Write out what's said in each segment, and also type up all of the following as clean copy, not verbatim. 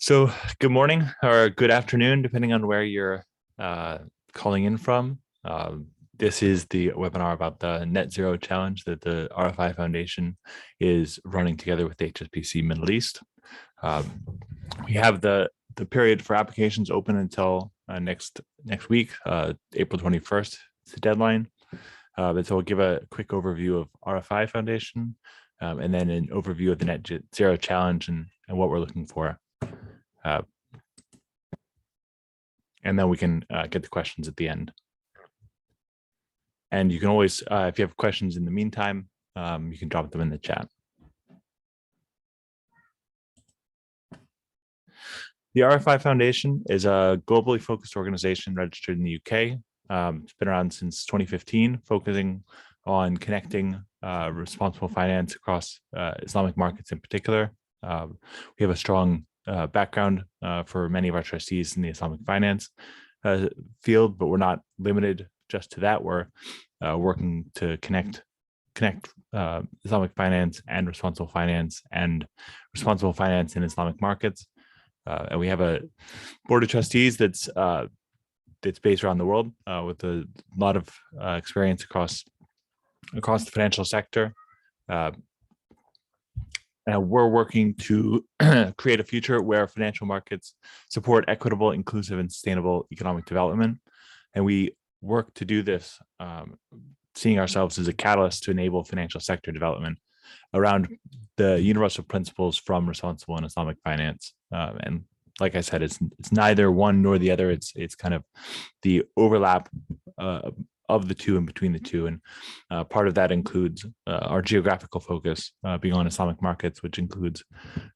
So, good morning or good afternoon, depending on where you're uh, calling in from. This is the webinar about the Net Zero Challenge that the RFI Foundation is running together with the HSBC Middle East. We have the period for applications open until next week, April 21st. It's the deadline. But so we'll give a quick overview of RFI Foundation, and then an overview of the Net Zero Challenge and what we're looking for. And then we can get the questions at the end. And you can always, if you have questions in the meantime, you can drop them in the chat. The RFI Foundation is a globally focused organization registered in the UK. It's been around since 2015, focusing on connecting responsible finance across Islamic markets in particular. We have a strong background for many of our trustees in the Islamic finance field, but we're not limited just to that. We're working to connect Islamic finance and responsible finance in Islamic markets. And we have a board of trustees that's based around the world with a lot of experience across the financial sector. We're working to create a future where financial markets support equitable, inclusive, and sustainable economic development. And we work to do this, seeing ourselves as a catalyst to enable financial sector development around the universal principles from responsible and Islamic finance. And like I said, it's neither one nor the other. It's kind of the overlap of the two and between the two. And part of that includes our geographical focus being on Islamic markets, which includes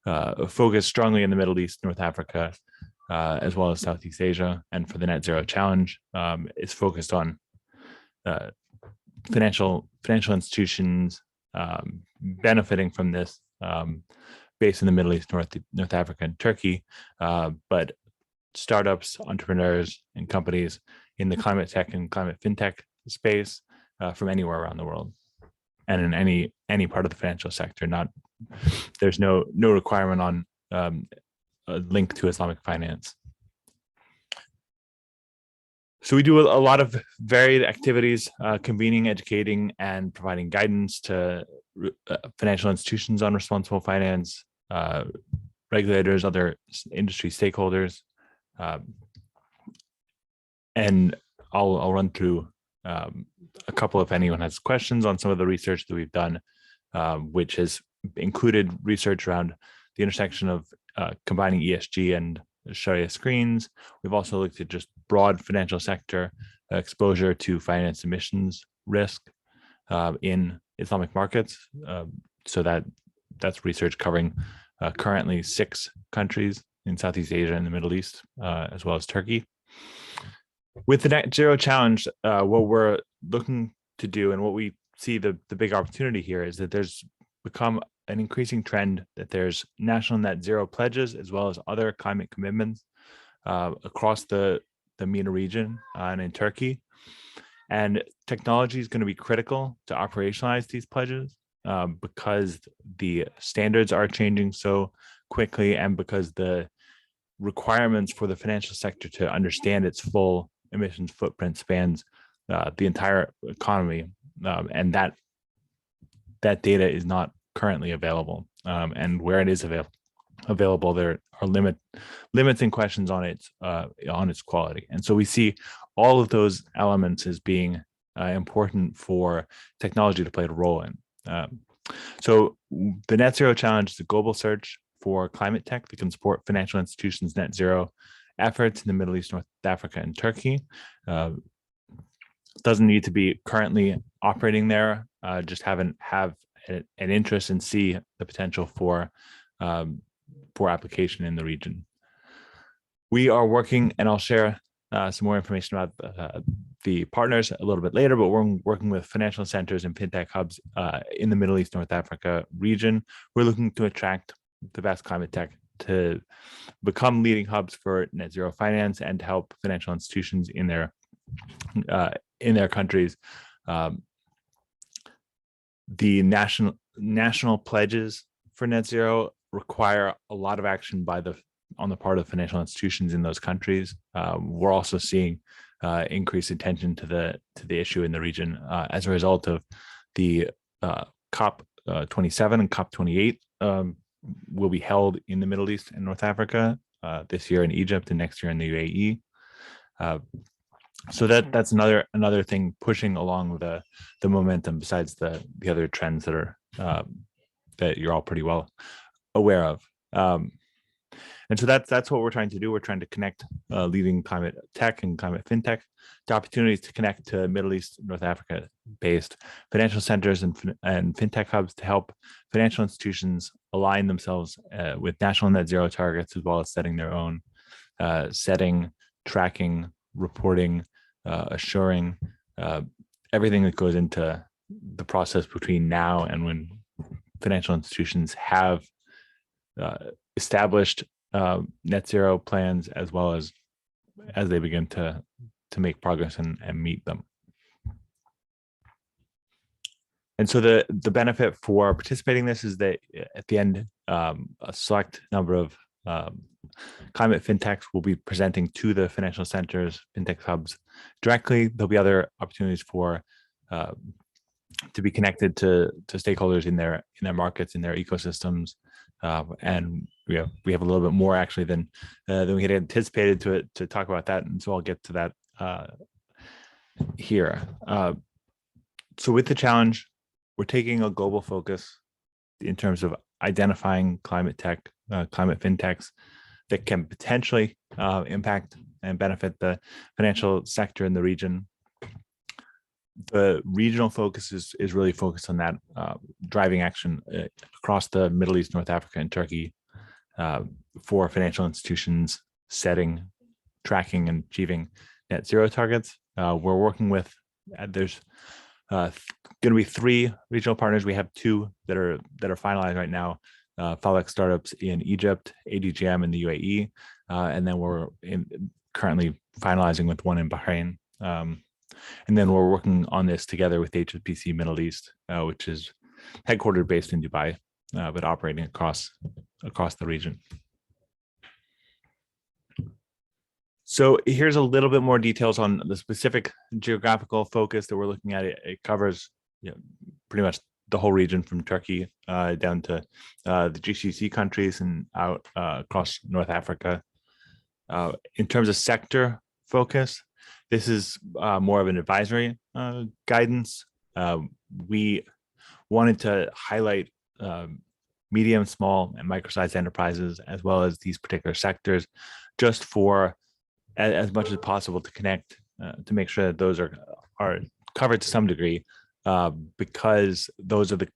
a focus strongly in the Middle East, North Africa, as well as Southeast Asia. And for the Net Zero Challenge, it's focused on financial institutions benefiting from this, based in the Middle East, North Africa, and Turkey, but startups, entrepreneurs, and companies in the climate tech and climate fintech space from anywhere around the world, and in any part of the financial sector. There's no requirement on a link to Islamic finance. So we do a lot of varied activities, convening, educating, and providing guidance to financial institutions on responsible finance, regulators, other industry stakeholders. And I'll run through a couple if anyone has questions on some of the research that we've done, which has included research around the intersection of combining ESG and Sharia screens. We've also looked at just broad financial sector exposure to finance emissions risk in Islamic markets. So that's research covering currently 6 countries in Southeast Asia and the Middle East, as well as Turkey. With the Net Zero Challenge, what we're looking to do and what we see the big opportunity here is that there's become an increasing trend that there's national net zero pledges as well as other climate commitments across the MENA region and in Turkey. And technology is going to be critical to operationalize these pledges because the standards are changing so quickly, and because the requirements for the financial sector to understand its full emissions footprint spans the entire economy, and that data is not currently available, and where it is available, there are limits and questions on its quality. And so we see all of those elements as being important for technology to play a role in. So the Net Zero Challenge is a global search for climate tech that can support financial institutions' net zero efforts in the Middle East, North Africa, and Turkey. Doesn't need to be currently operating there, just have an interest and see the potential for application in the region. We are working, and I'll share some more information about the partners a little bit later, but we're working with financial centers and fintech hubs in the Middle East, North Africa region. We're looking to attract the best climate tech to become leading hubs for net zero finance and to help financial institutions in their countries. The national pledges for net zero require a lot of action by the on the part of financial institutions in those countries. We're also seeing increased attention to the issue in the region as a result of the COP 27 and COP 28 will be held in the Middle East and North Africa this year in Egypt and next year in the UAE. So that's another thing pushing along the momentum, besides the other trends that are that you're all pretty well aware of. And so that's what we're trying to do. We're trying to connect leading climate tech and climate fintech to opportunities to connect to Middle East, North Africa based financial centers and fintech hubs to help financial institutions align themselves with national net zero targets, as well as setting their own, tracking, reporting, assuring, everything that goes into the process between now and when financial institutions have established net zero plans, as well as they begin to make progress and meet them. And so the benefit for participating in this is that at the end, a select number of climate fintechs will be presenting to the financial centers, fintech hubs directly. There'll be other opportunities for to be connected to stakeholders in their markets, in their ecosystems, and we have a little bit more actually than we had anticipated to talk about that, and so I'll get to that here. So with the challenge, we're taking a global focus in terms of identifying climate tech, climate fintechs that can potentially impact and benefit the financial sector in the region. The regional focus is really focused on that, driving action across the Middle East, North Africa, and Turkey for financial institutions setting, tracking, and achieving net zero targets. We're working with, there's going to be 3 regional partners. We have 2 that are finalized right now. Fallek startups in Egypt, ADGM in the UAE, and then we're currently finalizing with 1 in Bahrain. And then we're working on this together with HSBC Middle East, which is headquartered based in Dubai, but operating across the region. So here's a little bit more details on the specific geographical focus that we're looking at. It covers pretty much the whole region from Turkey down to the GCC countries and out across North Africa. In terms of sector focus, this is more of an advisory guidance. We wanted to highlight medium, small, and micro-sized enterprises, as well as these particular sectors, just for as much as possible to connect, to make sure that those are covered to some degree, because those are the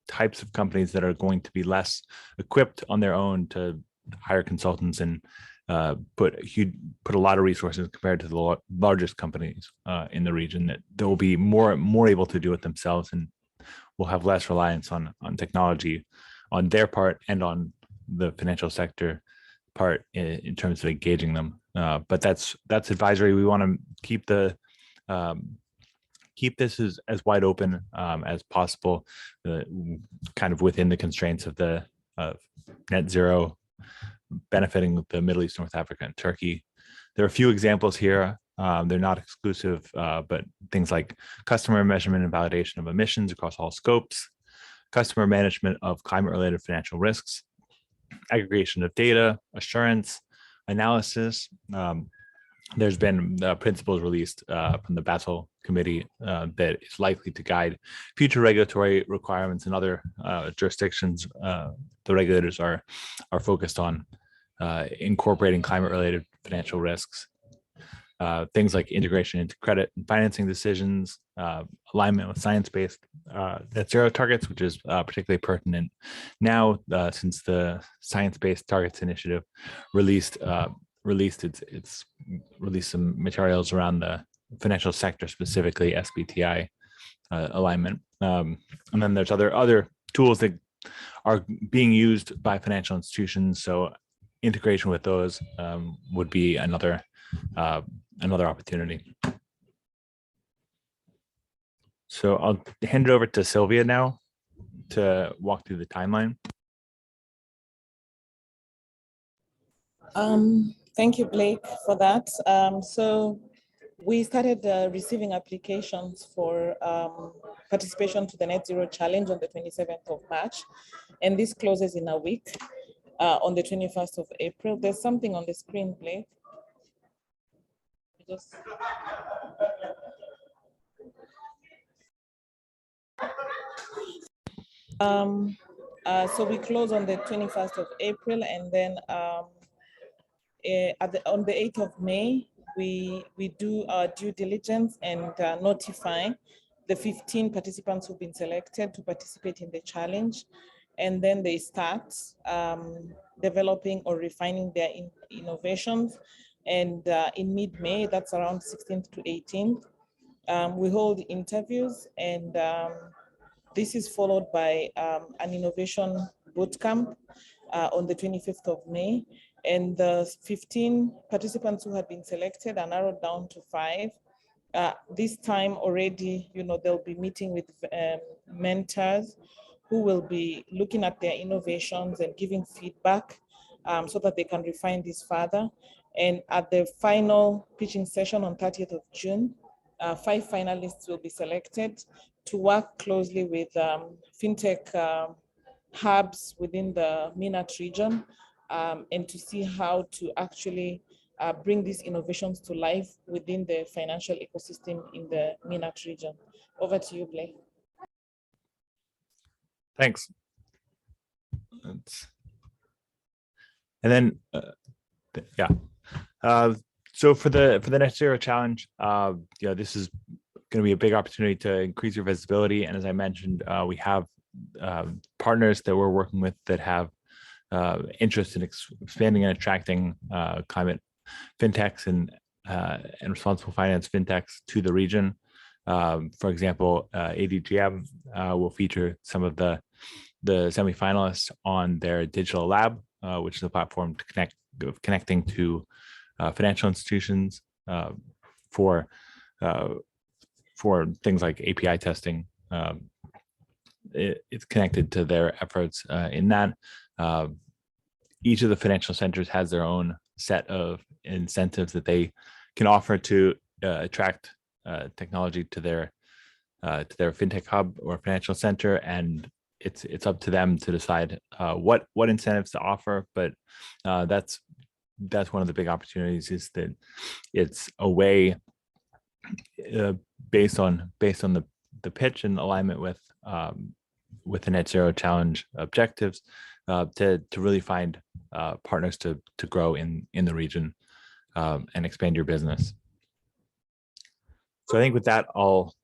types of companies that are going to be less equipped on their own to hire consultants and put a lot of resources compared to the largest companies in the region, that they will be more able to do it themselves, and will have less reliance on technology on their part and on the financial sector part in terms of engaging them. But that's advisory. We want to keep this as wide open as possible, kind of within the constraints of the net zero benefiting the Middle East, North Africa, and Turkey. There are a few examples here. They're not exclusive, but things like customer measurement and validation of emissions across all scopes, customer management of climate-related financial risks, aggregation of data, assurance, analysis. There's been principles released from the Basel Committee that is likely to guide future regulatory requirements in other jurisdictions. The regulators are focused on incorporating climate-related financial risks, things like integration into credit and financing decisions, alignment with science-based net zero targets, which is particularly pertinent now since the Science-Based Targets Initiative released some materials around the financial sector, specifically SBTI alignment. And then there's other tools that are being used by financial institutions. So integration with those would be another opportunity. So I'll hand it over to Sylvia now to walk through the timeline. Thank you, Blake, for that. So we started receiving applications for participation to the Net Zero Challenge on the 27th of March, and this closes in a week on the 21st of April. There's something on the screen, Blake. Just... so we close on the 21st of April, and then on the 8th of May, we do our due diligence and notify the 15 participants who've been selected to participate in the challenge. And then they start developing or refining their innovations. And in mid-May, that's around 16th to 18th, we hold interviews, and this is followed by an innovation bootcamp on the 25th of May. And the 15 participants who had been selected are narrowed down to 5. This time already, they'll be meeting with mentors who will be looking at their innovations and giving feedback so that they can refine this further. And at the final pitching session on 30th of June, 5 finalists will be selected to work closely with fintech hubs within the MENA region and to see how to actually bring these innovations to life within the financial ecosystem in the MENA region. Over to you, Blake. Thanks. And then, yeah. So for the Net Zero Challenge, this is going to be a big opportunity to increase your visibility. And as I mentioned, we have partners that we're working with that have interest in expanding and attracting climate fintechs and responsible finance fintechs to the region. For example, ADGM will feature some of the semi-finalists on their digital lab, which is a platform to connecting to financial institutions for things like API testing. It's connected to their efforts in that. Each of the financial centers has their own set of incentives that they can offer to attract technology to their fintech hub or financial center, and it's up to them to decide what incentives to offer. But that's one of the big opportunities, is that it's a way based on the pitch and alignment with the Net Zero Challenge objectives to really find partners to grow in the region and expand your business. So I think with that, I'll